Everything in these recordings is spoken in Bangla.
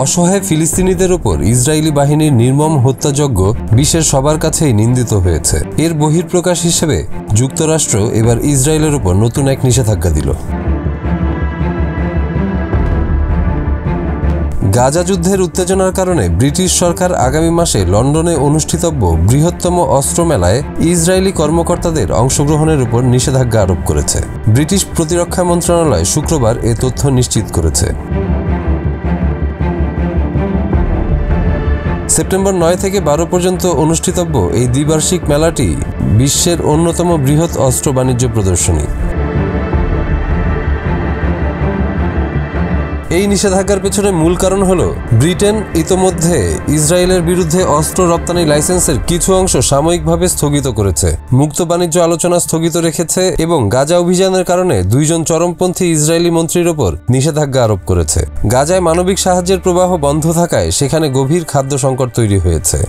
অসহায় ফিলিস্তিনিদের উপর ইসরায়েলি বাহিনীর নির্মম হত্যাযজ্ঞ বিশ্বের সবার কাছেই নিন্দিত হয়েছে। এর বহিঃপ্রকাশ হিসেবে যুক্তরাষ্ট্র এবার ইসরায়েলের উপর নতুন এক নিষেধাজ্ঞা দিল। গাজা যুদ্ধের উত্তেজনার কারণে ব্রিটিশ সরকার আগামী মাসে লন্ডনে অনুষ্ঠিতব্য বৃহত্তম অস্ত্র মেলায় ইসরায়েলি কর্মকর্তাদের অংশগ্রহণের উপর নিষেধাজ্ঞা আরোপ করেছে। ব্রিটিশ প্রতিরক্ষা মন্ত্রণালয় শুক্রবার এ তথ্য নিশ্চিত করেছে। সেপ্টেম্বর 9 থেকে 12 পর্যন্ত অনুষ্ঠিতব্য এই দ্বিবার্ষিক মেলাটি বিশ্বের অন্যতম বৃহৎ অস্ত্র বাণিজ্য প্রদর্শনী। এই নিষেধাজ্ঞার পেছনে মূল কারণ হল ব্রিটেন ইতোমধ্যে ইসরায়েলের বিরুদ্ধে অস্ত্র রপ্তানি লাইসেন্সের কিছু অংশ সাময়িকভাবে স্থগিত করেছে, মুক্ত বাণিজ্য আলোচনা স্থগিত রেখেছে এবং গাজা অভিযানের কারণে 2 জন চরমপন্থী ইসরায়েলি মন্ত্রীর ওপর নিষেধাজ্ঞা আরোপ করেছে। গাজায় মানবিক সাহায্যের প্রবাহ বন্ধ থাকায় সেখানে গভীর খাদ্য সংকট তৈরি হয়েছে।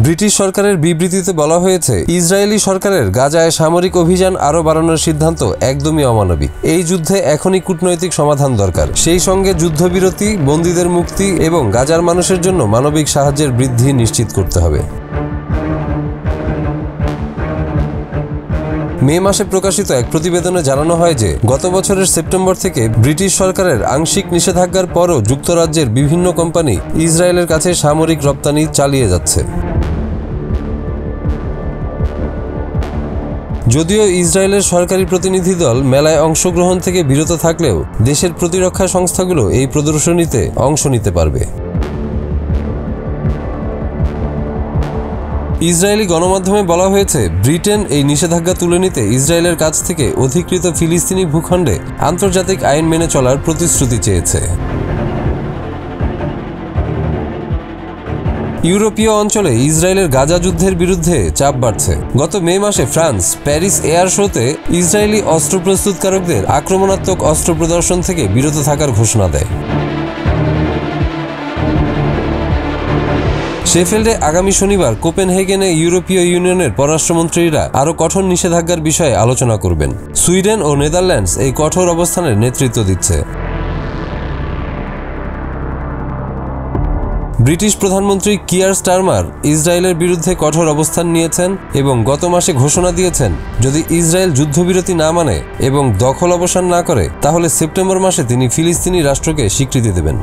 ব্রিটিশ সরকারের বিবৃতিতে বলা হয়েছে, ইসরায়েলি সরকারের গাজায় সামরিক অভিযান আরও বাড়ানোর সিদ্ধান্ত একদমই অমানবিক। এই যুদ্ধে এখনই কূটনৈতিক সমাধান দরকার, সেই সঙ্গে যুদ্ধবিরতি, বন্দীদের মুক্তি এবং গাজার মানুষের জন্য মানবিক সাহায্যের বৃদ্ধি নিশ্চিত করতে হবে। মে মাসে প্রকাশিত এক প্রতিবেদনে জানানো হয় যে গত বছরের সেপ্টেম্বর থেকে ব্রিটিশ সরকারের আংশিক নিষেধাজ্ঞার পরও যুক্তরাজ্যের বিভিন্ন কোম্পানি ইসরায়েলের কাছে সামরিক রপ্তানি চালিয়ে যাচ্ছে। যদিও ইসরায়েলের সরকারি প্রতিনিধি দল মেলায় অংশগ্রহণ থেকে বিরত থাকলেও দেশের প্রতিরক্ষা সংস্থাগুলো এই প্রদর্শনীতে অংশ নিতে পারবে। ইসরায়েলি গণমাধ্যমে বলা হয়েছে, ব্রিটেন এই নিষেধাজ্ঞা তুলে নিতে ইসরায়েলের কাছ থেকে অধিকৃত ফিলিস্তিনি ভূখণ্ডে আন্তর্জাতিক আইন মেনে চলার প্রতিশ্রুতি চেয়েছে। ইউরোপীয় অঞ্চলে ইসরায়েলের গাজা যুদ্ধের বিরুদ্ধে চাপ বাড়ছে। গত মে মাসে ফ্রান্স প্যারিস এয়ার শোতে ইসরায়েলি অস্ত্র প্রস্তুতকারকদের আক্রমণাত্মক অস্ত্র প্রদর্শন থেকে বিরত থাকার ঘোষণা দেয়। শেফেল্ডে আগামী শনিবার কোপেনহেগেনে ইউরোপীয় ইউনিয়নের পররাষ্ট্রমন্ত্রীরা আরও কঠোর নিষেধাজ্ঞার বিষয়ে আলোচনা করবেন। সুইডেন ও নেদারল্যান্ডস এই কঠোর অবস্থানের নেতৃত্ব দিচ্ছে। ব্রিটিশ প্রধানমন্ত্রী কিয়ার স্টারমার ইসরায়েলের বিরুদ্ধে কঠোর অবস্থান নিয়েছেন এবং গত মাসে ঘোষণা দিয়েছেন, যদি ইসরায়েল যুদ্ধবিরতি না মানে এবং দখল অবসান না করে তাহলে সেপ্টেম্বর মাসে তিনি ফিলিস্তিনি রাষ্ট্রকে স্বীকৃতি দেবেন।